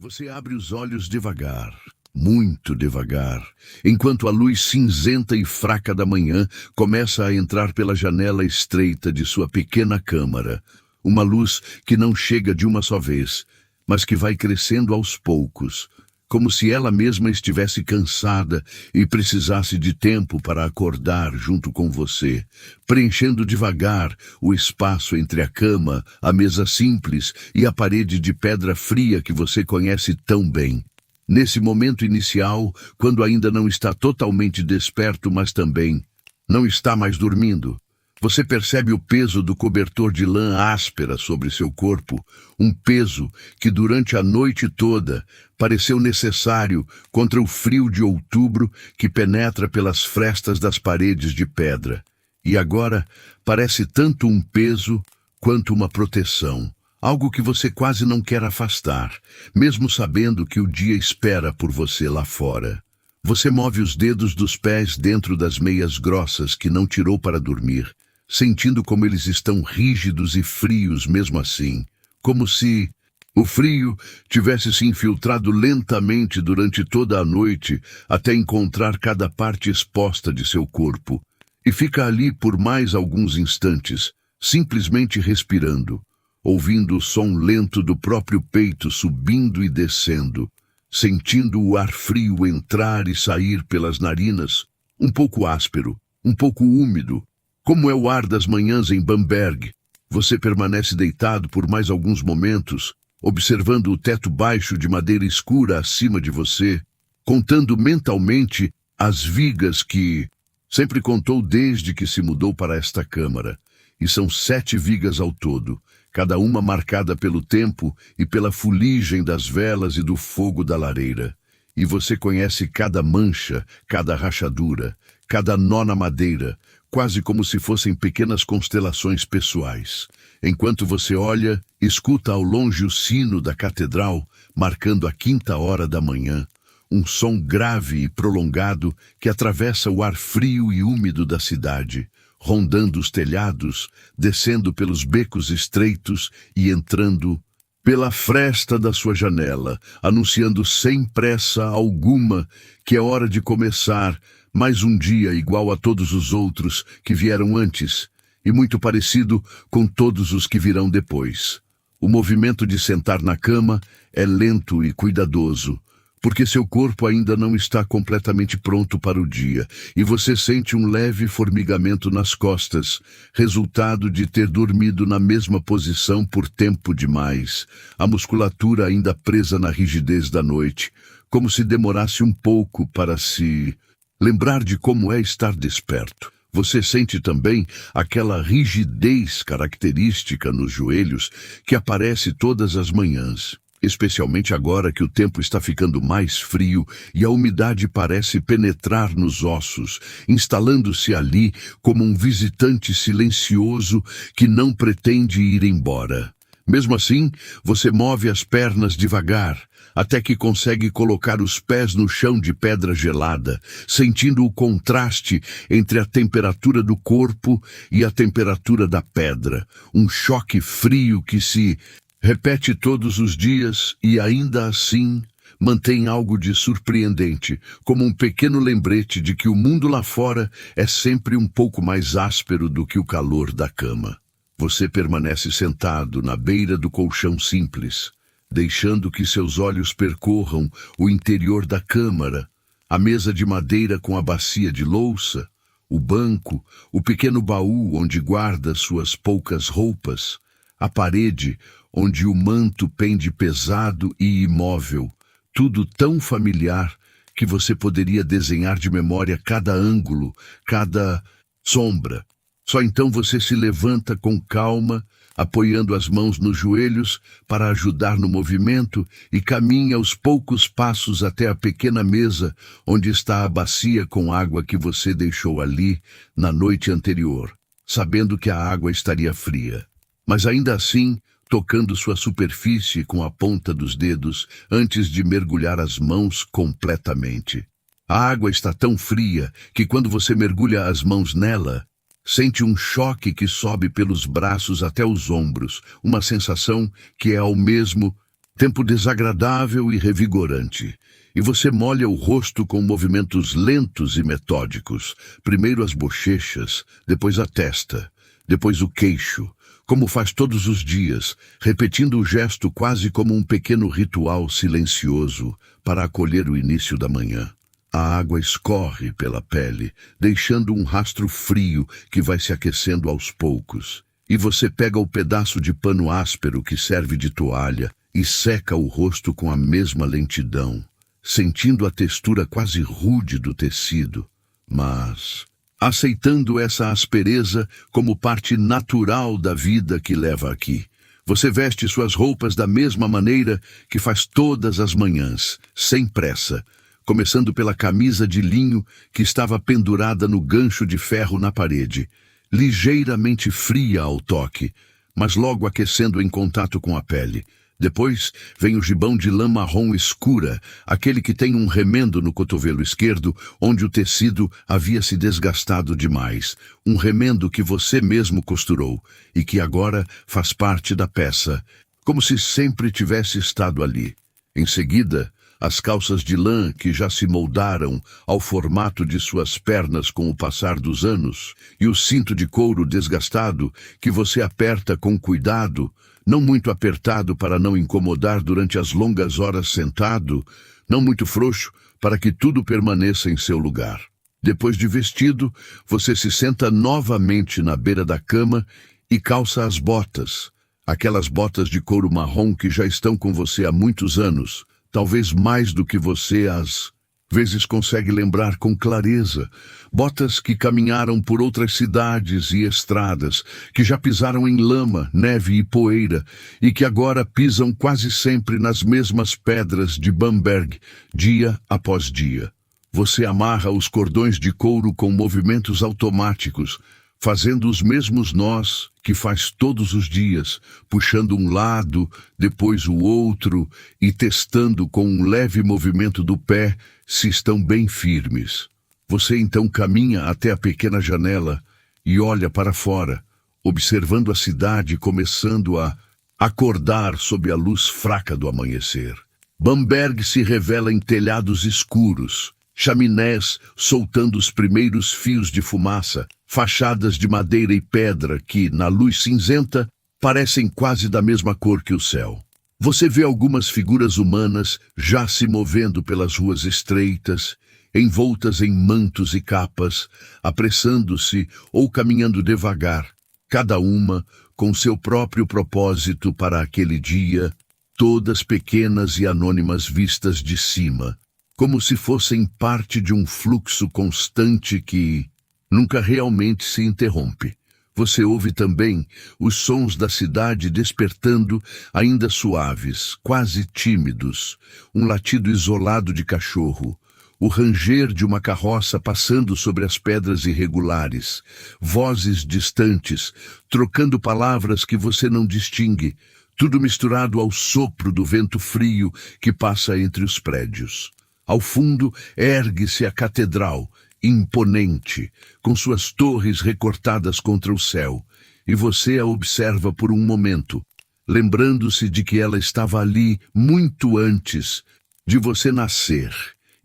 Você abre os olhos devagar, muito devagar, enquanto a luz cinzenta e fraca da manhã começa a entrar pela janela estreita de sua pequena câmara. Uma luz que não chega de uma só vez, mas que vai crescendo aos poucos, como se ela mesma estivesse cansada e precisasse de tempo para acordar junto com você, preenchendo devagar o espaço entre a cama, a mesa simples e a parede de pedra fria que você conhece tão bem. Nesse momento inicial, quando ainda não está totalmente desperto, mas também não está mais dormindo, você percebe o peso do cobertor de lã áspera sobre seu corpo, um peso que durante a noite toda pareceu necessário contra o frio de outubro que penetra pelas frestas das paredes de pedra. E agora parece tanto um peso quanto uma proteção, algo que você quase não quer afastar, mesmo sabendo que o dia espera por você lá fora. Você move os dedos dos pés dentro das meias grossas que não tirou para dormir, sentindo como eles estão rígidos e frios mesmo assim, como se o frio tivesse se infiltrado lentamente durante toda a noite até encontrar cada parte exposta de seu corpo, e fica ali por mais alguns instantes, simplesmente respirando, ouvindo o som lento do próprio peito subindo e descendo, sentindo o ar frio entrar e sair pelas narinas, um pouco áspero, um pouco úmido, como é o ar das manhãs em Bamberg. Você permanece deitado por mais alguns momentos, observando o teto baixo de madeira escura acima de você, contando mentalmente as vigas que sempre contou desde que se mudou para esta câmara. E são 7 vigas ao todo, cada uma marcada pelo tempo e pela fuligem das velas e do fogo da lareira. E você conhece cada mancha, cada rachadura, cada nó na madeira, quase como se fossem pequenas constelações pessoais. Enquanto você olha, escuta ao longe o sino da catedral, marcando a 5ª da manhã, um som grave e prolongado que atravessa o ar frio e úmido da cidade, rondando os telhados, descendo pelos becos estreitos e entrando pela fresta da sua janela, anunciando sem pressa alguma que é hora de começar mais um dia igual a todos os outros que vieram antes, e muito parecido com todos os que virão depois. O movimento de sentar na cama é lento e cuidadoso, porque seu corpo ainda não está completamente pronto para o dia, e você sente um leve formigamento nas costas, resultado de ter dormido na mesma posição por tempo demais, a musculatura ainda presa na rigidez da noite, como se demorasse um pouco para se lembrar de como é estar desperto. Você sente também aquela rigidez característica nos joelhos que aparece todas as manhãs, especialmente agora que o tempo está ficando mais frio e a umidade parece penetrar nos ossos, instalando-se ali como um visitante silencioso que não pretende ir embora. Mesmo assim, você move as pernas devagar, até que consegue colocar os pés no chão de pedra gelada, sentindo o contraste entre a temperatura do corpo e a temperatura da pedra, um choque frio que se repete todos os dias e ainda assim mantém algo de surpreendente, como um pequeno lembrete de que o mundo lá fora é sempre um pouco mais áspero do que o calor da cama. Você permanece sentado na beira do colchão simples, deixando que seus olhos percorram o interior da câmara, a mesa de madeira com a bacia de louça, o banco, o pequeno baú onde guarda suas poucas roupas, a parede onde o manto pende pesado e imóvel, tudo tão familiar que você poderia desenhar de memória cada ângulo, cada sombra. Só então você se levanta com calma, apoiando as mãos nos joelhos para ajudar no movimento e caminha aos poucos passos até a pequena mesa onde está a bacia com água que você deixou ali na noite anterior, sabendo que a água estaria fria. Mas ainda assim, tocando sua superfície com a ponta dos dedos antes de mergulhar as mãos completamente. A água está tão fria que quando você mergulha as mãos nela, sente um choque que sobe pelos braços até os ombros, uma sensação que é ao mesmo Tempo desagradável e revigorante. E você molha o rosto com movimentos lentos e metódicos. Primeiro as bochechas, depois a testa, depois o queixo, como faz todos os dias, repetindo o gesto quase como um pequeno ritual silencioso para acolher o início da manhã. A água escorre pela pele, deixando um rastro frio que vai se aquecendo aos poucos. E você pega o pedaço de pano áspero que serve de toalha e seca o rosto com a mesma lentidão, sentindo a textura quase rude do tecido, mas aceitando essa aspereza como parte natural da vida que leva aqui. Você veste suas roupas da mesma maneira que faz todas as manhãs, sem pressa, começando pela camisa de linho que estava pendurada no gancho de ferro na parede, ligeiramente fria ao toque, mas logo aquecendo em contato com a pele. Depois vem o gibão de lã marrom escura, aquele que tem um remendo no cotovelo esquerdo, onde o tecido havia se desgastado demais. Um remendo que você mesmo costurou e que agora faz parte da peça, como se sempre tivesse estado ali. Em seguida, as calças de lã que já se moldaram ao formato de suas pernas com o passar dos anos, e o cinto de couro desgastado que você aperta com cuidado, não muito apertado para não incomodar durante as longas horas sentado, não muito frouxo para que tudo permaneça em seu lugar. Depois de vestido, você se senta novamente na beira da cama e calça as botas, aquelas botas de couro marrom que já estão com você há muitos anos, talvez mais do que você às vezes consegue lembrar com clareza. Botas que caminharam por outras cidades e estradas, que já pisaram em lama, neve e poeira, e que agora pisam quase sempre nas mesmas pedras de Bamberg, dia após dia. Você amarra os cordões de couro com movimentos automáticos, fazendo os mesmos nós que faz todos os dias, puxando um lado, depois o outro e testando com um leve movimento do pé se estão bem firmes. Você então caminha até a pequena janela e olha para fora, observando a cidade começando a acordar sob a luz fraca do amanhecer. Bamberg se revela em telhados escuros, chaminés soltando os primeiros fios de fumaça, fachadas de madeira e pedra que, na luz cinzenta, parecem quase da mesma cor que o céu. Você vê algumas figuras humanas já se movendo pelas ruas estreitas, envoltas em mantos e capas, apressando-se ou caminhando devagar, cada uma com seu próprio propósito para aquele dia, todas pequenas e anônimas vistas de cima, como se fossem parte de um fluxo constante que nunca realmente se interrompe. Você ouve também os sons da cidade despertando, ainda suaves, quase tímidos, um latido isolado de cachorro, o ranger de uma carroça passando sobre as pedras irregulares, vozes distantes, trocando palavras que você não distingue, tudo misturado ao sopro do vento frio que passa entre os prédios. Ao fundo ergue-se a catedral, imponente, com suas torres recortadas contra o céu, e você a observa por um momento, lembrando-se de que ela estava ali muito antes de você nascer,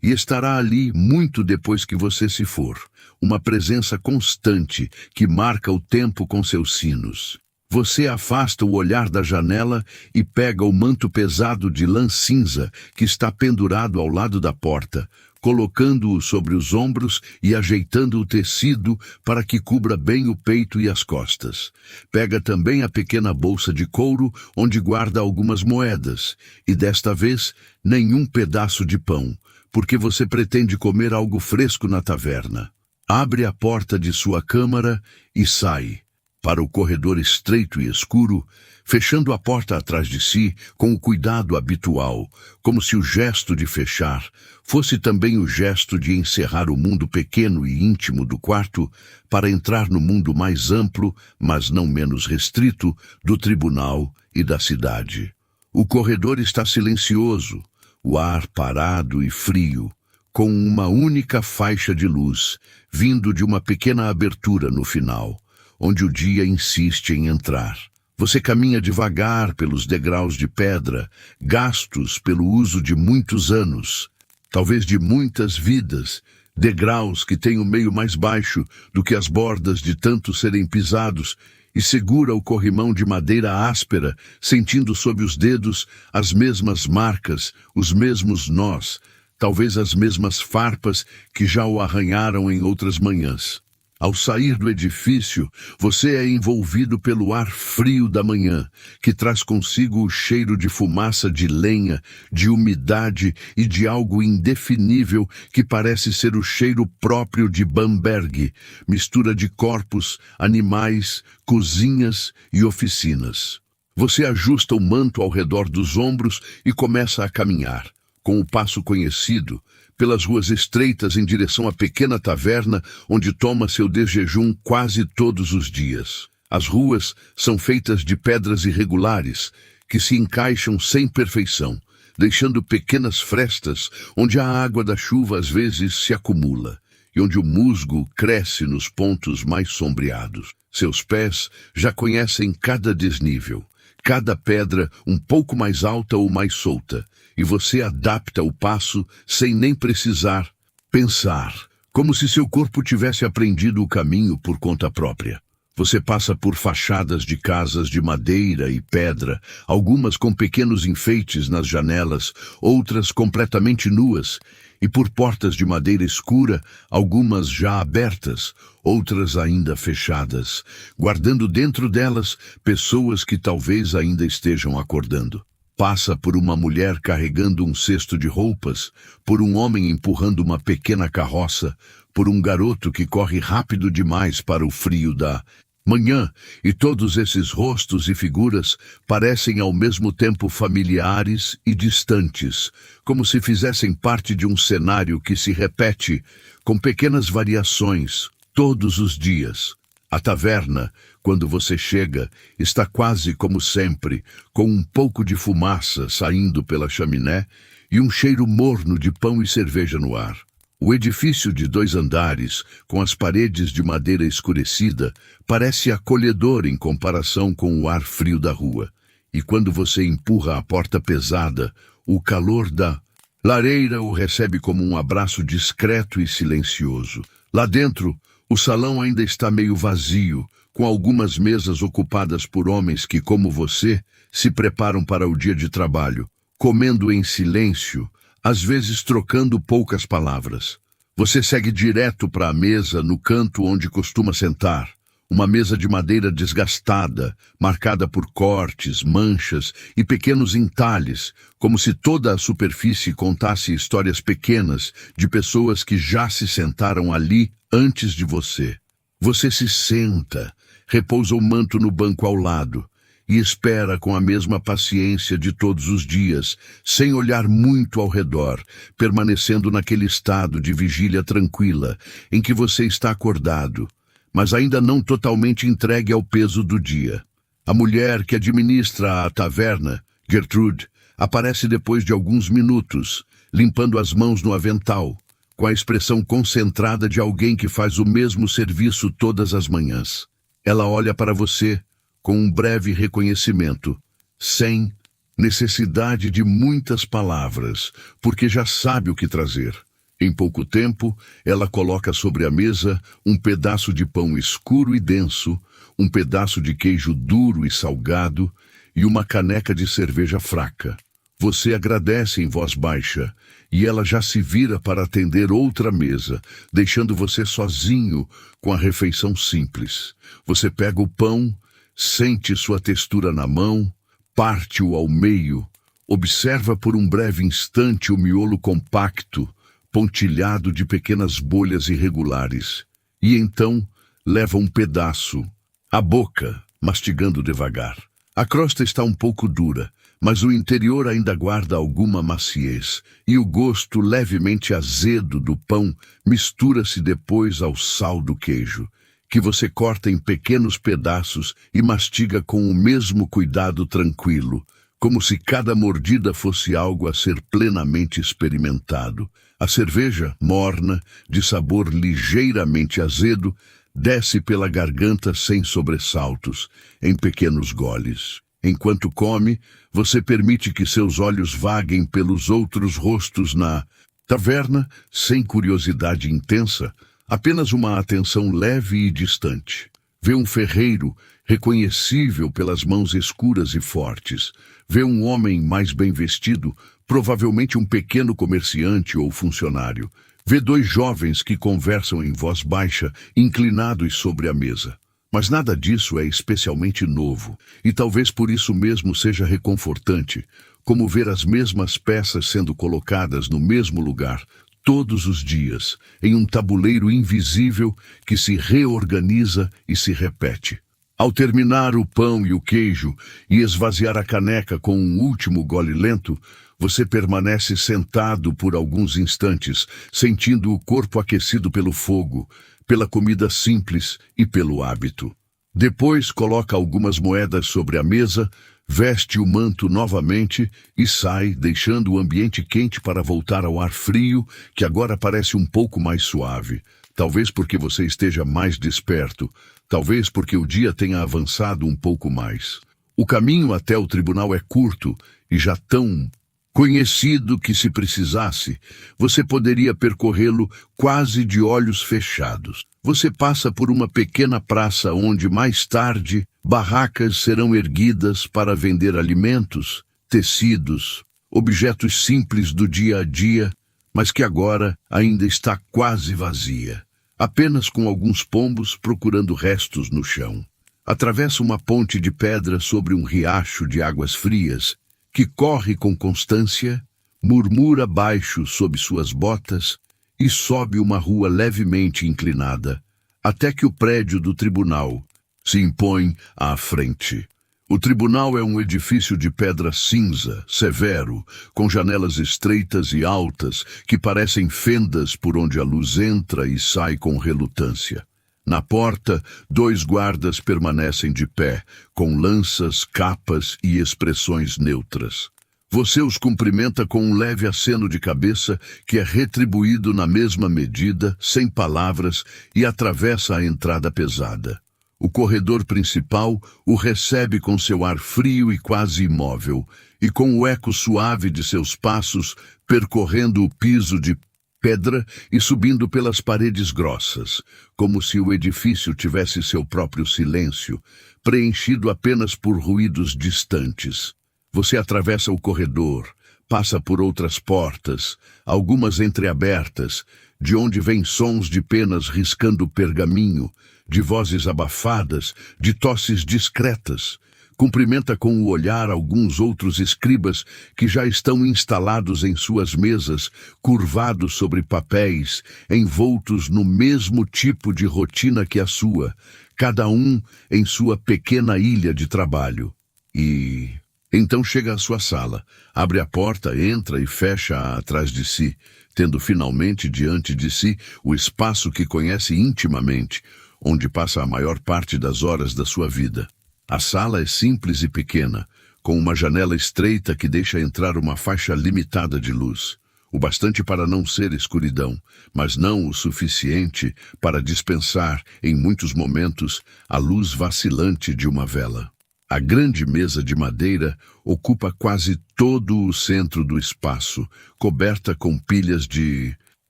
e estará ali muito depois que você se for, uma presença constante que marca o tempo com seus sinos. Você afasta o olhar da janela e pega o manto pesado de lã cinza que está pendurado ao lado da porta, colocando-o sobre os ombros e ajeitando o tecido para que cubra bem o peito e as costas. Pega também a pequena bolsa de couro onde guarda algumas moedas, e desta vez nenhum pedaço de pão, porque você pretende comer algo fresco na taverna. Abre a porta de sua câmara e sai para o corredor estreito e escuro, fechando a porta atrás de si com o cuidado habitual, como se o gesto de fechar fosse também o gesto de encerrar o mundo pequeno e íntimo do quarto para entrar no mundo mais amplo, mas não menos restrito, do tribunal e da cidade. O corredor está silencioso, o ar parado e frio, com uma única faixa de luz, vindo de uma pequena abertura no final, onde o dia insiste em entrar. Você caminha devagar pelos degraus de pedra, gastos pelo uso de muitos anos, talvez de muitas vidas, degraus que têm o meio mais baixo do que as bordas de tanto serem pisados, e segura o corrimão de madeira áspera, sentindo sob os dedos as mesmas marcas, os mesmos nós, talvez as mesmas farpas que já o arranharam em outras manhãs. Ao sair do edifício, você é envolvido pelo ar frio da manhã, que traz consigo o cheiro de fumaça de lenha, de umidade e de algo indefinível que parece ser o cheiro próprio de Bamberg, mistura de corpos, animais, cozinhas e oficinas. Você ajusta o manto ao redor dos ombros e começa a caminhar, com o passo conhecido, pelas ruas estreitas em direção à pequena taverna onde toma seu desjejum quase todos os dias. As ruas são feitas de pedras irregulares, que se encaixam sem perfeição, deixando pequenas frestas onde a água da chuva às vezes se acumula, e onde o musgo cresce nos pontos mais sombreados. Seus pés já conhecem cada desnível, cada pedra um pouco mais alta ou mais solta, e você adapta o passo sem nem precisar pensar, como se seu corpo tivesse aprendido o caminho por conta própria. Você passa por fachadas de casas de madeira e pedra, algumas com pequenos enfeites nas janelas, outras completamente nuas, e por portas de madeira escura, algumas já abertas, outras ainda fechadas, guardando dentro delas pessoas que talvez ainda estejam acordando. Passa por uma mulher carregando um cesto de roupas, por um homem empurrando uma pequena carroça, por um garoto que corre rápido demais para o frio da manhã, e todos esses rostos e figuras parecem ao mesmo tempo familiares e distantes, como se fizessem parte de um cenário que se repete, com pequenas variações, todos os dias. A taverna, quando você chega, está quase como sempre, com um pouco de fumaça saindo pela chaminé e um cheiro morno de pão e cerveja no ar. O edifício de 2 andares, com as paredes de madeira escurecida, parece acolhedor em comparação com o ar frio da rua. E quando você empurra a porta pesada, o calor da lareira o recebe como um abraço discreto e silencioso. Lá dentro, o salão ainda está meio vazio, com algumas mesas ocupadas por homens que, como você, se preparam para o dia de trabalho, comendo em silêncio, às vezes trocando poucas palavras. Você segue direto para a mesa no canto onde costuma sentar, uma mesa de madeira desgastada, marcada por cortes, manchas e pequenos entalhes, como se toda a superfície contasse histórias pequenas de pessoas que já se sentaram ali antes de você. Você se senta, repousa o manto no banco ao lado e espera com a mesma paciência de todos os dias, sem olhar muito ao redor, permanecendo naquele estado de vigília tranquila em que você está acordado, mas ainda não totalmente entregue ao peso do dia. A mulher que administra a taverna, Gertrude, aparece depois de alguns minutos, limpando as mãos no avental, com a expressão concentrada de alguém que faz o mesmo serviço todas as manhãs. Ela olha para você com um breve reconhecimento, sem necessidade de muitas palavras, porque já sabe o que trazer. Em pouco tempo, ela coloca sobre a mesa um pedaço de pão escuro e denso, um pedaço de queijo duro e salgado e uma caneca de cerveja fraca. Você agradece em voz baixa, e ela já se vira para atender outra mesa, deixando você sozinho com a refeição simples. Você pega o pão, sente sua textura na mão, parte-o ao meio, observa por um breve instante o miolo compacto, pontilhado de pequenas bolhas irregulares, e então leva um pedaço à boca, mastigando devagar. A crosta está um pouco dura, mas o interior ainda guarda alguma maciez, e o gosto levemente azedo do pão mistura-se depois ao sal do queijo, que você corta em pequenos pedaços e mastiga com o mesmo cuidado tranquilo, como se cada mordida fosse algo a ser plenamente experimentado. A cerveja, morna, de sabor ligeiramente azedo, Desce pela garganta sem sobressaltos, em pequenos goles. Enquanto come, você permite que seus olhos vaguem pelos outros rostos na taverna, sem curiosidade intensa, apenas uma atenção leve e distante. Vê um ferreiro, reconhecível pelas mãos escuras e fortes. Vê um homem mais bem vestido, provavelmente um pequeno comerciante ou funcionário. Vê dois jovens que conversam em voz baixa, inclinados sobre a mesa. Mas nada disso é especialmente novo, e talvez por isso mesmo seja reconfortante, como ver as mesmas peças sendo colocadas no mesmo lugar, todos os dias, em um tabuleiro invisível que se reorganiza e se repete. Ao terminar o pão e o queijo e esvaziar a caneca com um último gole lento, você permanece sentado por alguns instantes, sentindo o corpo aquecido pelo fogo, pela comida simples e pelo hábito. Depois coloca algumas moedas sobre a mesa, veste o manto novamente e sai, deixando o ambiente quente para voltar ao ar frio, que agora parece um pouco mais suave. Talvez porque você esteja mais desperto, talvez porque o dia tenha avançado um pouco mais. O caminho até o tribunal é curto e já tão conhecido que, se precisasse, você poderia percorrê-lo quase de olhos fechados. Você passa por uma pequena praça onde, mais tarde, barracas serão erguidas para vender alimentos, tecidos, objetos simples do dia a dia, mas que agora ainda está quase vazia, apenas com alguns pombos procurando restos no chão. Atravessa uma ponte de pedra sobre um riacho de águas frias, que corre com constância, murmura baixo sob suas botas e sobe uma rua levemente inclinada, até que o prédio do tribunal se impõe à frente. O tribunal é um edifício de pedra cinza, severo, com janelas estreitas e altas que parecem fendas por onde a luz entra e sai com relutância. Na porta, dois guardas permanecem de pé, com lanças, capas e expressões neutras. Você os cumprimenta com um leve aceno de cabeça que é retribuído na mesma medida, sem palavras, e atravessa a entrada pesada. O corredor principal o recebe com seu ar frio e quase imóvel, e com o eco suave de seus passos percorrendo o piso de pedra e subindo pelas paredes grossas, como se o edifício tivesse seu próprio silêncio, preenchido apenas por ruídos distantes. Você atravessa o corredor, passa por outras portas, algumas entreabertas, de onde vêm sons de penas riscando pergaminho, de vozes abafadas, de tosses discretas. Cumprimenta com o olhar alguns outros escribas que já estão instalados em suas mesas, curvados sobre papéis, envoltos no mesmo tipo de rotina que a sua, cada um em sua pequena ilha de trabalho. E então chega à sua sala, abre a porta, entra e fecha-a atrás de si, tendo finalmente diante de si o espaço que conhece intimamente, onde passa a maior parte das horas da sua vida. A sala é simples e pequena, com uma janela estreita que deixa entrar uma faixa limitada de luz, o bastante para não ser escuridão, mas não o suficiente para dispensar, em muitos momentos, a luz vacilante de uma vela. A grande mesa de madeira ocupa quase todo o centro do espaço, coberta com pilhas de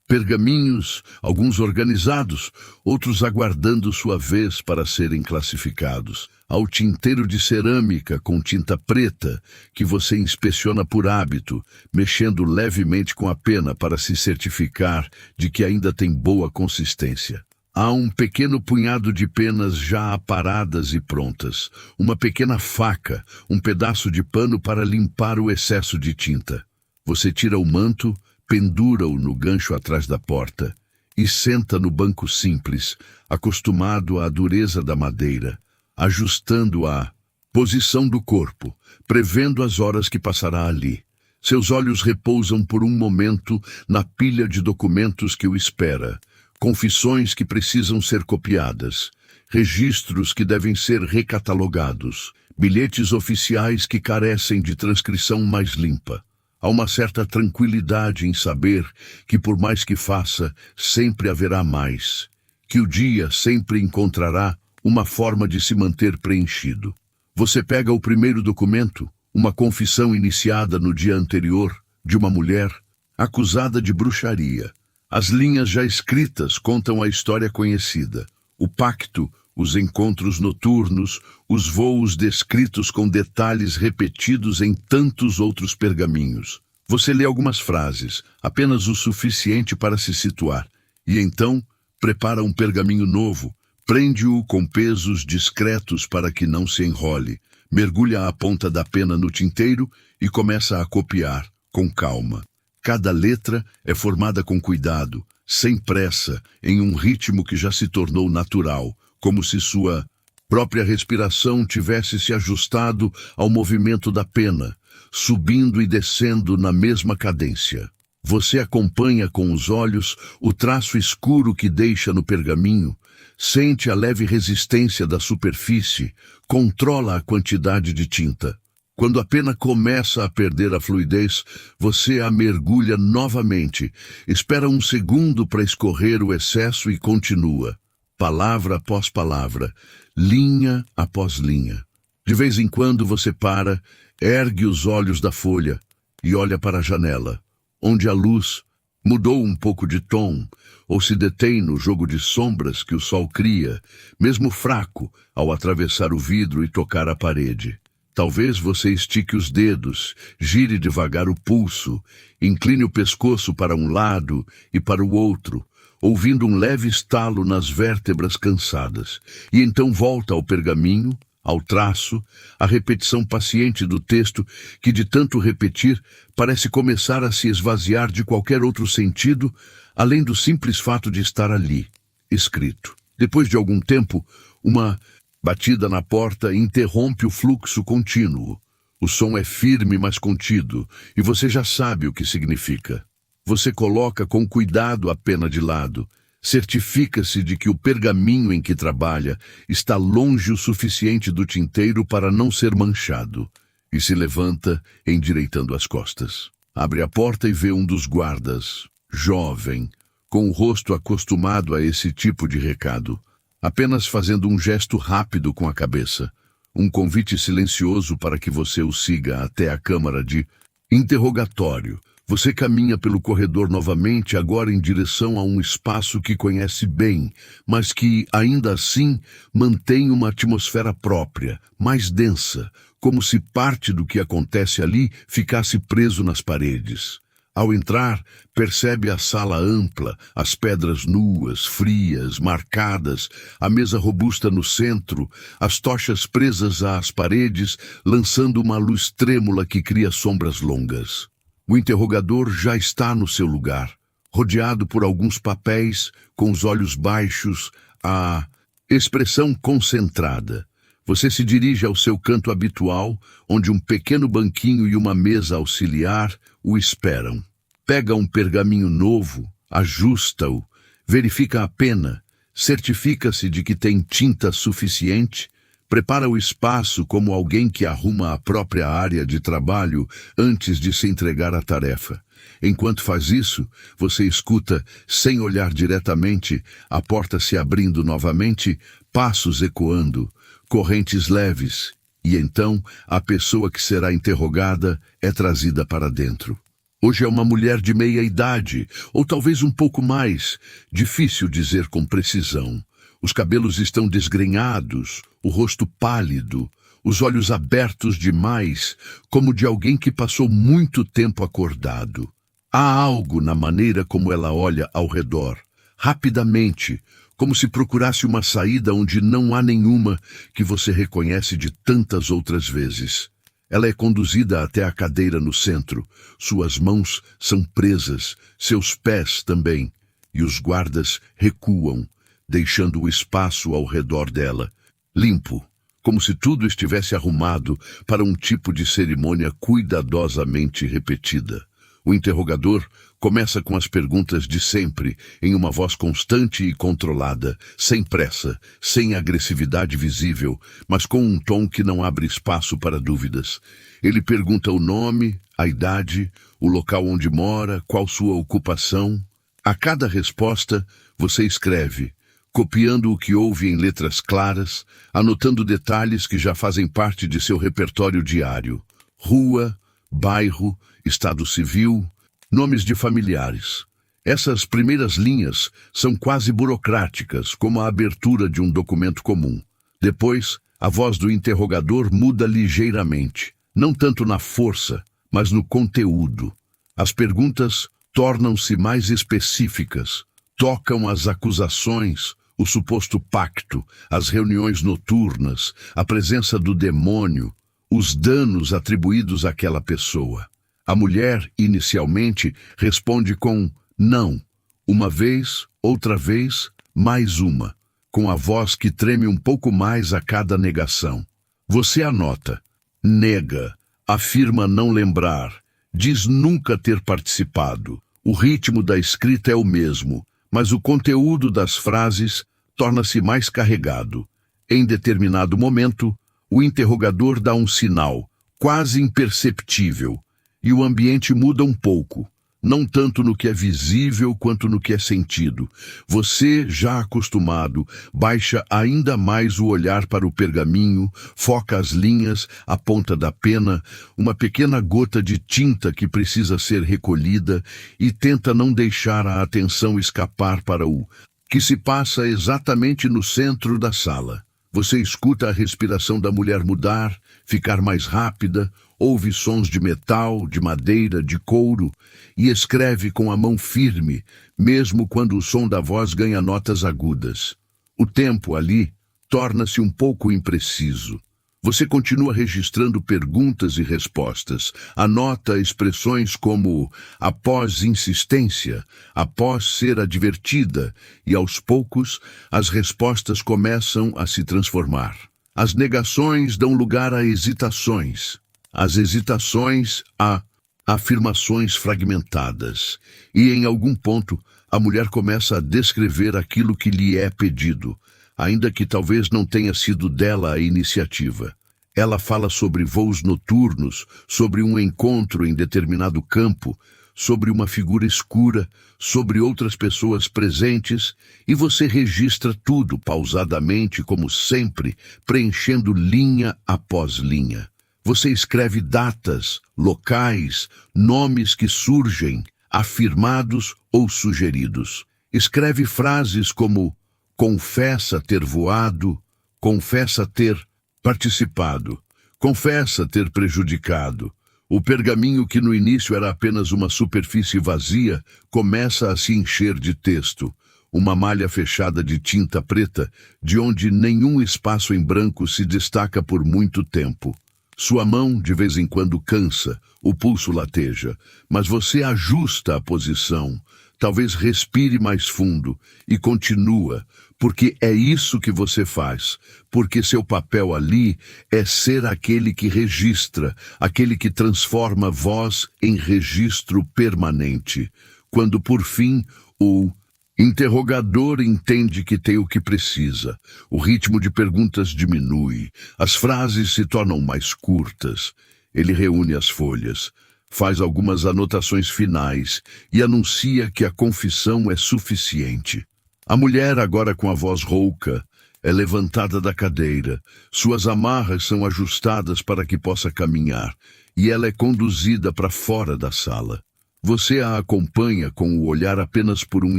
pergaminhos, alguns organizados, outros aguardando sua vez para serem classificados. Há o tinteiro de cerâmica com tinta preta, que você inspeciona por hábito, mexendo levemente com a pena para se certificar de que ainda tem boa consistência. Há um pequeno punhado de penas já aparadas e prontas, uma pequena faca, um pedaço de pano para limpar o excesso de tinta. Você tira o manto, pendura-o no gancho atrás da porta e senta no banco simples, acostumado à dureza da madeira, ajustando a posição do corpo, prevendo as horas que passará ali. Seus olhos repousam por um momento na pilha de documentos que o espera, confissões que precisam ser copiadas, registros que devem ser recatalogados, bilhetes oficiais que carecem de transcrição mais limpa. Há uma certa tranquilidade em saber que, por mais que faça, sempre haverá mais, que o dia sempre encontrará uma forma de se manter preenchido. Você pega o primeiro documento, uma confissão iniciada no dia anterior de uma mulher acusada de bruxaria. As linhas já escritas contam a história conhecida. O pacto, os encontros noturnos, os voos descritos com detalhes repetidos em tantos outros pergaminhos. Você lê algumas frases, apenas o suficiente para se situar, e então prepara um pergaminho novo, prende-o com pesos discretos para que não se enrole, mergulha a ponta da pena no tinteiro e começa a copiar, com calma. Cada letra é formada com cuidado, sem pressa, em um ritmo que já se tornou natural, como se sua própria respiração tivesse se ajustado ao movimento da pena, subindo e descendo na mesma cadência. Você acompanha com os olhos o traço escuro que deixa no pergaminho, sente a leve resistência da superfície, controla a quantidade de tinta. Quando a pena começa a perder a fluidez, você a mergulha novamente, espera um segundo para escorrer o excesso e continua, palavra após palavra, linha após linha. De vez em quando você para, ergue os olhos da folha e olha para a janela, onde a luz mudou um pouco de tom, ou se detém no jogo de sombras que o sol cria, mesmo fraco, ao atravessar o vidro e tocar a parede. Talvez você estique os dedos, gire devagar o pulso, incline o pescoço para um lado e para o outro, ouvindo um leve estalo nas vértebras cansadas, e então volta ao pergaminho, ao traço, à repetição paciente do texto que, de tanto repetir, parece começar a se esvaziar de qualquer outro sentido, além do simples fato de estar ali, escrito. Depois de algum tempo, uma batida na porta interrompe o fluxo contínuo. O som é firme, mas contido, e você já sabe o que significa. Você coloca com cuidado a pena de lado, certifica-se de que o pergaminho em que trabalha está longe o suficiente do tinteiro para não ser manchado, e se levanta, endireitando as costas. Abre a porta e vê um dos guardas, jovem, com o rosto acostumado a esse tipo de recado, apenas fazendo um gesto rápido com a cabeça, um convite silencioso para que você o siga até a câmara de interrogatório. Você caminha pelo corredor novamente, agora em direção a um espaço que conhece bem, mas que, ainda assim, mantém uma atmosfera própria, mais densa, como se parte do que acontece ali ficasse preso nas paredes. Ao entrar, percebe a sala ampla, as pedras nuas, frias, marcadas, a mesa robusta no centro, as tochas presas às paredes, lançando uma luz trêmula que cria sombras longas. O interrogador já está no seu lugar, rodeado por alguns papéis, com os olhos baixos, a expressão concentrada. Você se dirige ao seu canto habitual, onde um pequeno banquinho e uma mesa auxiliar o esperam. Pega um pergaminho novo, ajusta-o, verifica a pena, certifica-se de que tem tinta suficiente, prepara o espaço como alguém que arruma a própria área de trabalho antes de se entregar à tarefa. Enquanto faz isso, você escuta, sem olhar diretamente, a porta se abrindo novamente, passos ecoando, correntes leves, e então a pessoa que será interrogada é trazida para dentro. Hoje é uma mulher de meia idade, ou talvez um pouco mais, difícil dizer com precisão. Os cabelos estão desgrenhados, o rosto pálido, os olhos abertos demais, como de alguém que passou muito tempo acordado. Há algo na maneira como ela olha ao redor, rapidamente, como se procurasse uma saída onde não há nenhuma que você reconhece de tantas outras vezes. Ela é conduzida até a cadeira no centro, suas mãos são presas, seus pés também, e os guardas recuam, deixando o espaço ao redor dela, limpo, como se tudo estivesse arrumado para um tipo de cerimônia cuidadosamente repetida. O interrogador começa com as perguntas de sempre, em uma voz constante e controlada, sem pressa, sem agressividade visível, mas com um tom que não abre espaço para dúvidas. Ele pergunta o nome, a idade, o local onde mora, qual sua ocupação. A cada resposta, você escreve, copiando o que ouve em letras claras, anotando detalhes que já fazem parte de seu repertório diário. Rua, bairro, estado civil, nomes de familiares. Essas primeiras linhas são quase burocráticas, como a abertura de um documento comum. Depois, a voz do interrogador muda ligeiramente, não tanto na força, mas no conteúdo. As perguntas tornam-se mais específicas, tocam as acusações, o suposto pacto, as reuniões noturnas, a presença do demônio, os danos atribuídos àquela pessoa. A mulher, inicialmente, responde com não, uma vez, outra vez, mais uma, com a voz que treme um pouco mais a cada negação. Você anota, nega, afirma não lembrar, diz nunca ter participado. O ritmo da escrita é o mesmo, mas o conteúdo das frases torna-se mais carregado. Em determinado momento, o interrogador dá um sinal, quase imperceptível, e o ambiente muda um pouco, não tanto no que é visível quanto no que é sentido. Você, já acostumado, baixa ainda mais o olhar para o pergaminho, foca as linhas, a ponta da pena, uma pequena gota de tinta que precisa ser recolhida e tenta não deixar a atenção escapar para o que se passa exatamente no centro da sala. Você escuta a respiração da mulher mudar, ficar mais rápida, ouve sons de metal, de madeira, de couro, e escreve com a mão firme, mesmo quando o som da voz ganha notas agudas. O tempo ali torna-se um pouco impreciso. Você continua registrando perguntas e respostas, anota expressões como após insistência, após ser advertida, e aos poucos as respostas começam a se transformar. As negações dão lugar a hesitações, as hesitações a afirmações fragmentadas, e em algum ponto a mulher começa a descrever aquilo que lhe é pedido, ainda que talvez não tenha sido dela a iniciativa. Ela fala sobre voos noturnos, sobre um encontro em determinado campo, sobre uma figura escura, sobre outras pessoas presentes, e você registra tudo pausadamente, como sempre, preenchendo linha após linha. Você escreve datas, locais, nomes que surgem, afirmados ou sugeridos. Escreve frases como confessa ter voado, confessa ter participado, confessa ter prejudicado. O pergaminho, que no início era apenas uma superfície vazia, começa a se encher de texto, uma malha fechada de tinta preta, de onde nenhum espaço em branco se destaca por muito tempo. Sua mão, de vez em quando, cansa, o pulso lateja, mas você ajusta a posição, talvez respire mais fundo e continua, porque é isso que você faz, porque seu papel ali é ser aquele que registra, aquele que transforma voz em registro permanente. Quando, por fim, o interrogador entende que tem o que precisa, o ritmo de perguntas diminui, as frases se tornam mais curtas. Ele reúne as folhas, faz algumas anotações finais e anuncia que a confissão é suficiente. A mulher, agora com a voz rouca, é levantada da cadeira, suas amarras são ajustadas para que possa caminhar, e ela é conduzida para fora da sala. Você a acompanha com o olhar apenas por um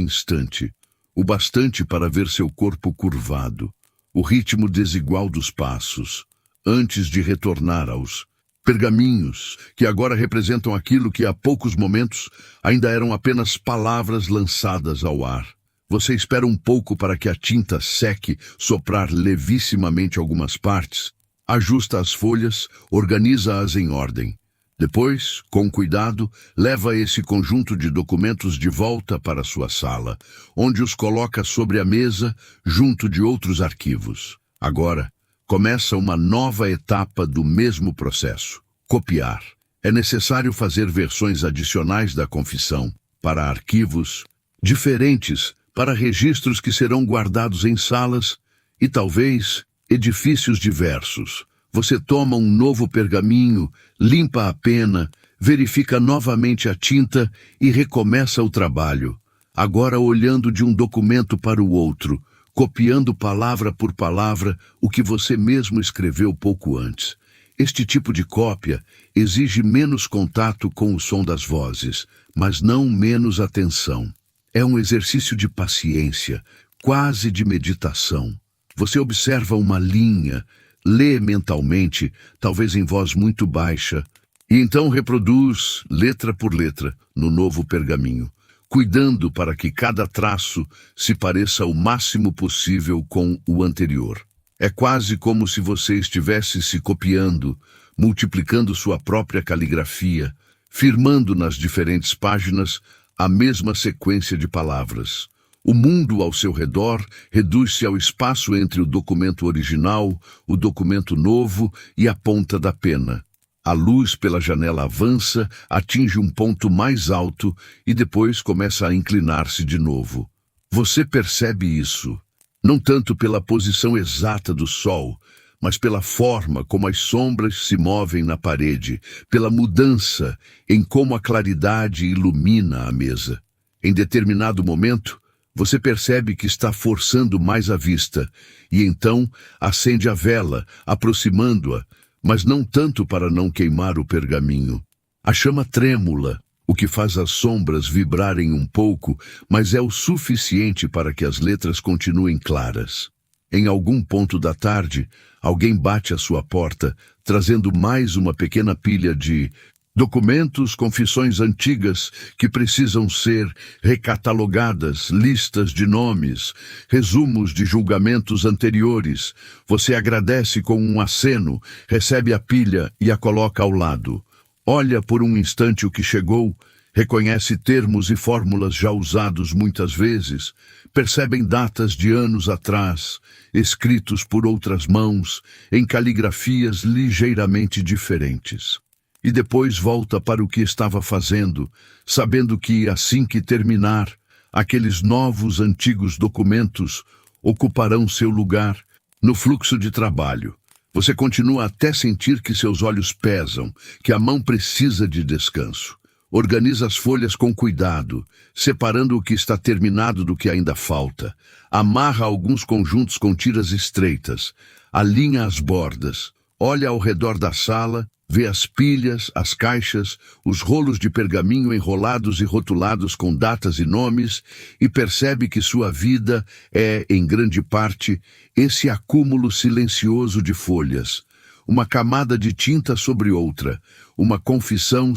instante, o bastante para ver seu corpo curvado, o ritmo desigual dos passos, antes de retornar aos pergaminhos, que agora representam aquilo que há poucos momentos ainda eram apenas palavras lançadas ao ar. Você espera um pouco para que a tinta seque, soprar levissimamente algumas partes, ajusta as folhas, organiza-as em ordem. Depois, com cuidado, leva esse conjunto de documentos de volta para sua sala, onde os coloca sobre a mesa, junto de outros arquivos. Agora, começa uma nova etapa do mesmo processo: copiar. É necessário fazer versões adicionais da confissão para arquivos diferentes, para registros que serão guardados em salas e, talvez, edifícios diversos. Você toma um novo pergaminho, limpa a pena, verifica novamente a tinta e recomeça o trabalho, agora olhando de um documento para o outro, copiando palavra por palavra o que você mesmo escreveu pouco antes. Este tipo de cópia exige menos contato com o som das vozes, mas não menos atenção. É um exercício de paciência, quase de meditação. Você observa uma linha, lê mentalmente, talvez em voz muito baixa, e então reproduz, letra por letra, no novo pergaminho, cuidando para que cada traço se pareça o máximo possível com o anterior. É quase como se você estivesse se copiando, multiplicando sua própria caligrafia, firmando nas diferentes páginas a mesma sequência de palavras. O mundo ao seu redor reduz-se ao espaço entre o documento original, o documento novo e a ponta da pena. A luz pela janela avança, atinge um ponto mais alto e depois começa a inclinar-se de novo. Você percebe isso, não tanto pela posição exata do sol, mas pela forma como as sombras se movem na parede, pela mudança em como a claridade ilumina a mesa. Em determinado momento, você percebe que está forçando mais a vista, e então acende a vela, aproximando-a, mas não tanto para não queimar o pergaminho. A chama trêmula, o que faz as sombras vibrarem um pouco, mas é o suficiente para que as letras continuem claras. Em algum ponto da tarde, alguém bate à sua porta, trazendo mais uma pequena pilha de documentos, confissões antigas que precisam ser recatalogadas, listas de nomes, resumos de julgamentos anteriores. Você agradece com um aceno, recebe a pilha e a coloca ao lado. Olha por um instante o que chegou, reconhece termos e fórmulas já usados muitas vezes, percebem datas de anos atrás, escritos por outras mãos, em caligrafias ligeiramente diferentes. E depois volta para o que estava fazendo, sabendo que, assim que terminar, aqueles novos antigos documentos ocuparão seu lugar no fluxo de trabalho. Você continua até sentir que seus olhos pesam, que a mão precisa de descanso. Organiza as folhas com cuidado, separando o que está terminado do que ainda falta. Amarra alguns conjuntos com tiras estreitas. Alinha as bordas. Olha ao redor da sala, vê as pilhas, as caixas, os rolos de pergaminho enrolados e rotulados com datas e nomes e percebe que sua vida é, em grande parte, esse acúmulo silencioso de folhas. Uma camada de tinta sobre outra, uma confissão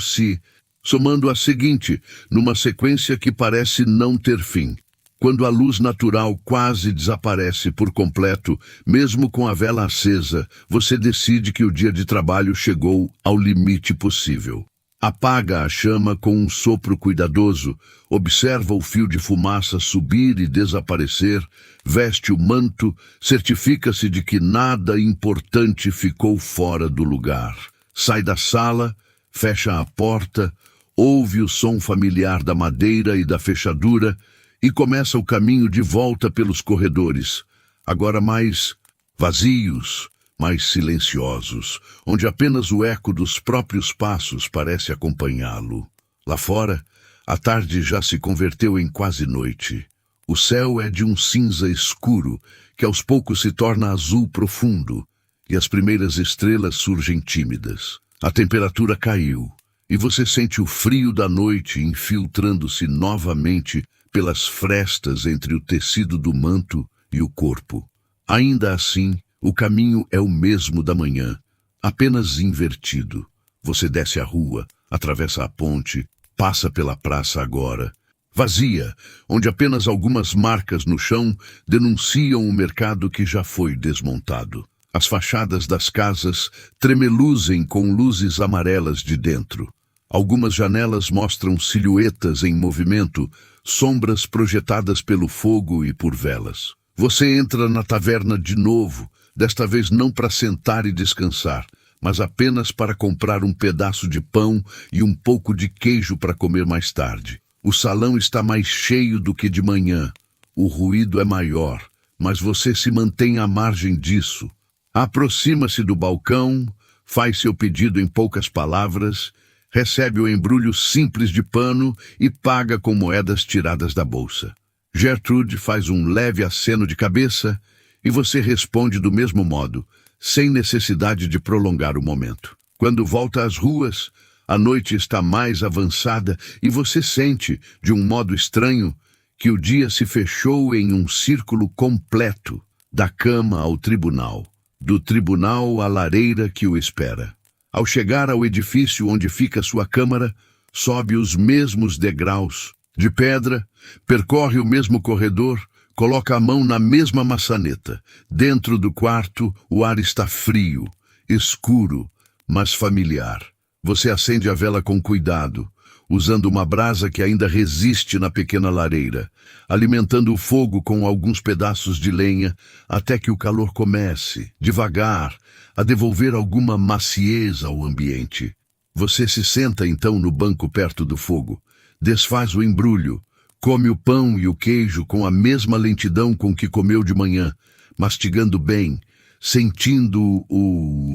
somando a seguinte, numa sequência que parece não ter fim. Quando a luz natural quase desaparece por completo, mesmo com a vela acesa, você decide que o dia de trabalho chegou ao limite possível. Apaga a chama com um sopro cuidadoso, observa o fio de fumaça subir e desaparecer, veste o manto, certifica-se de que nada importante ficou fora do lugar. Sai da sala, fecha a porta, ouve o som familiar da madeira e da fechadura, e começa o caminho de volta pelos corredores, agora mais vazios, mais silenciosos, onde apenas o eco dos próprios passos parece acompanhá-lo. Lá fora, a tarde já se converteu em quase noite. O céu é de um cinza escuro, que aos poucos se torna azul profundo, e as primeiras estrelas surgem tímidas. A temperatura caiu, e você sente o frio da noite infiltrando-se novamente pelas frestas entre o tecido do manto e o corpo. Ainda assim, o caminho é o mesmo da manhã, apenas invertido. Você desce a rua, atravessa a ponte, passa pela praça agora, vazia, onde apenas algumas marcas no chão denunciam o mercado que já foi desmontado. As fachadas das casas tremeluzem com luzes amarelas de dentro. Algumas janelas mostram silhuetas em movimento, sombras projetadas pelo fogo e por velas. Você entra na taverna de novo, desta vez não para sentar e descansar, mas apenas para comprar um pedaço de pão e um pouco de queijo para comer mais tarde. O salão está mais cheio do que de manhã. O ruído é maior, mas você se mantém à margem disso. Aproxima-se do balcão, faz seu pedido em poucas palavras, recebe o embrulho simples de pano e paga com moedas tiradas da bolsa. Gertrude faz um leve aceno de cabeça e você responde do mesmo modo, sem necessidade de prolongar o momento. Quando volta às ruas, a noite está mais avançada e você sente, de um modo estranho, que o dia se fechou em um círculo completo, da cama ao tribunal, do tribunal à lareira que o espera. Ao chegar ao edifício onde fica sua câmara, sobe os mesmos degraus de pedra, percorre o mesmo corredor, coloca a mão na mesma maçaneta. Dentro do quarto, o ar está frio, escuro, mas familiar. Você acende a vela com cuidado, usando uma brasa que ainda resiste na pequena lareira, alimentando o fogo com alguns pedaços de lenha, até que o calor comece, devagar, a devolver alguma macieza ao ambiente. Você se senta então no banco perto do fogo, desfaz o embrulho, come o pão e o queijo com a mesma lentidão com que comeu de manhã, mastigando bem, sentindo o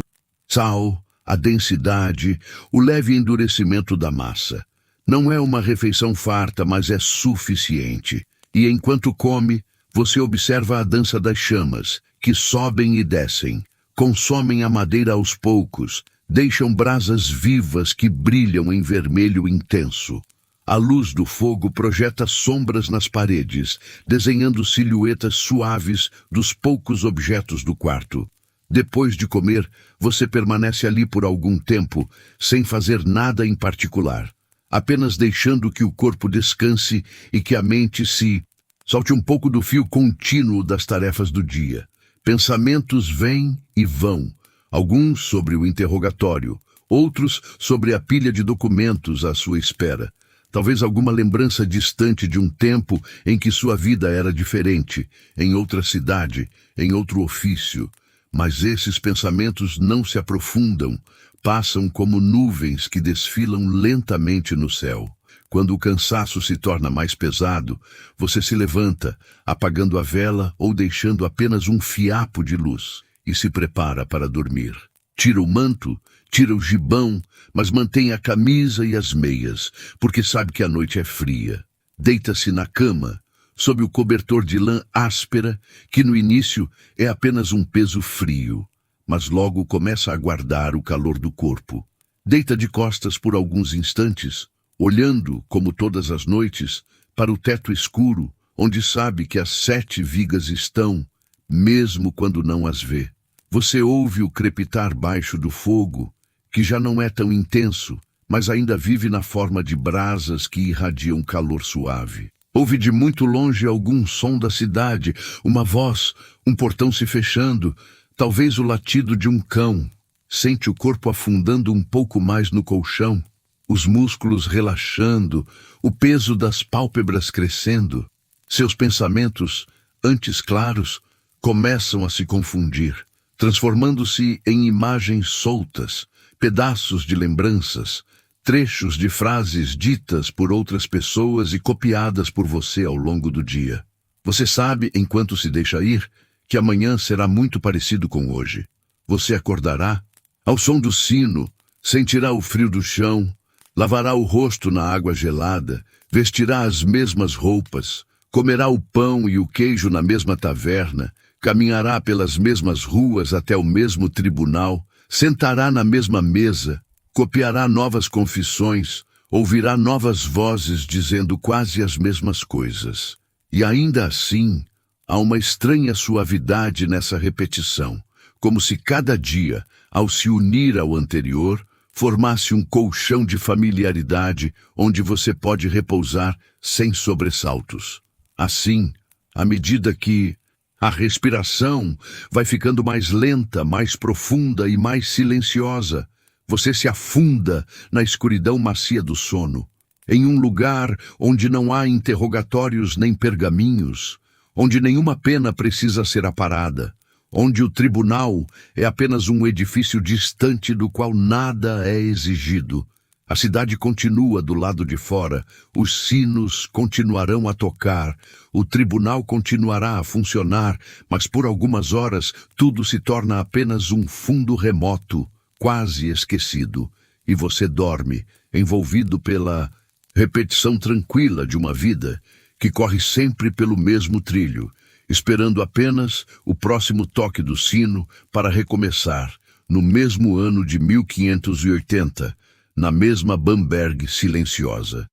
sal, a densidade, o leve endurecimento da massa. Não é uma refeição farta, mas é suficiente. E enquanto come, você observa a dança das chamas, que sobem e descem, consomem a madeira aos poucos, deixam brasas vivas que brilham em vermelho intenso. A luz do fogo projeta sombras nas paredes, desenhando silhuetas suaves dos poucos objetos do quarto. Depois de comer, você permanece ali por algum tempo, sem fazer nada em particular, apenas deixando que o corpo descanse e que a mente se solte um pouco do fio contínuo das tarefas do dia. Pensamentos vêm e vão, alguns sobre o interrogatório, outros sobre a pilha de documentos à sua espera. Talvez alguma lembrança distante de um tempo em que sua vida era diferente, em outra cidade, em outro ofício. Mas esses pensamentos não se aprofundam, passam como nuvens que desfilam lentamente no céu. Quando o cansaço se torna mais pesado, você se levanta, apagando a vela ou deixando apenas um fiapo de luz, e se prepara para dormir. Tira o manto, tira o gibão, mas mantém a camisa e as meias, porque sabe que a noite é fria. Deita-se na cama, sob o cobertor de lã áspera, que no início é apenas um peso frio, mas logo começa a guardar o calor do corpo. Deita de costas por alguns instantes, olhando, como todas as noites, para o teto escuro, onde sabe que as 7 vigas estão, mesmo quando não as vê. Você ouve o crepitar baixo do fogo, que já não é tão intenso, mas ainda vive na forma de brasas que irradiam calor suave. Ouve de muito longe algum som da cidade, uma voz, um portão se fechando, talvez o latido de um cão. Sente o corpo afundando um pouco mais no colchão, os músculos relaxando, o peso das pálpebras crescendo. Seus pensamentos, antes claros, começam a se confundir, transformando-se em imagens soltas, pedaços de lembranças, trechos de frases ditas por outras pessoas e copiadas por você ao longo do dia. Você sabe, enquanto se deixa ir, que amanhã será muito parecido com hoje. Você acordará ao som do sino, sentirá o frio do chão, lavará o rosto na água gelada, vestirá as mesmas roupas, comerá o pão e o queijo na mesma taverna, caminhará pelas mesmas ruas até o mesmo tribunal, sentará na mesma mesa, copiará novas confissões, ouvirá novas vozes dizendo quase as mesmas coisas. E ainda assim, há uma estranha suavidade nessa repetição, como se cada dia, ao se unir ao anterior, formasse um colchão de familiaridade onde você pode repousar sem sobressaltos. Assim, à medida que a respiração vai ficando mais lenta, mais profunda e mais silenciosa, você se afunda na escuridão macia do sono, em um lugar onde não há interrogatórios nem pergaminhos, onde nenhuma pena precisa ser aparada, onde o tribunal é apenas um edifício distante do qual nada é exigido. A cidade continua do lado de fora, os sinos continuarão a tocar, o tribunal continuará a funcionar, mas por algumas horas tudo se torna apenas um fundo remoto, quase esquecido, e você dorme, envolvido pela repetição tranquila de uma vida que corre sempre pelo mesmo trilho, esperando apenas o próximo toque do sino para recomeçar, no mesmo ano de 1580, na mesma Bamberg silenciosa.